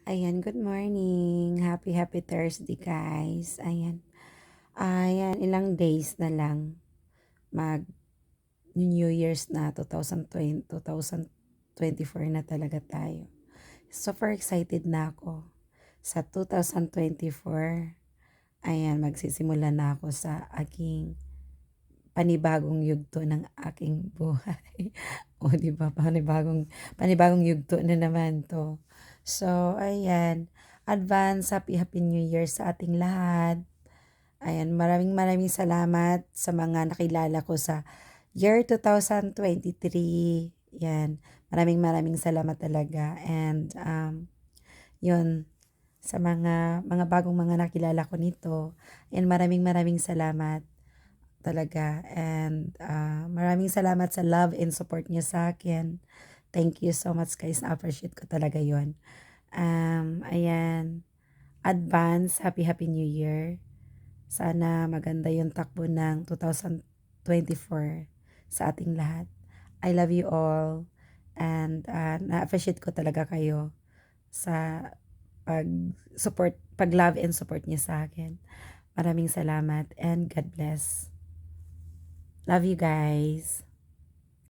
Ayan, good morning. Happy Thursday, guys. Ayan, ilang days na lang mag New Year's na 2024 na talaga tayo. Super excited na ako. Sa 2024, ayan, magsisimula na ako sa aking panibagong yugto ng aking buhay. O, di ba? Panibagong yugto na naman to. So, ayan. Happy New Year sa ating lahat. Ayan, maraming salamat sa mga nakilala ko sa year 2023. Yan, maraming salamat talaga. And, yun, sa mga bagong mga nakilala ko nito. And maraming salamat talaga. And maraming salamat sa love and support niyo sa akin. Thank you so much, guys. Na-appreciate ko talaga yon. Ayan. Advance, Happy New Year. Sana maganda yung takbo ng 2024 sa ating lahat. I love you all. And na-appreciate ko talaga kayo sa pag-love and support niyo sa akin. Maraming salamat and God bless. Love you guys.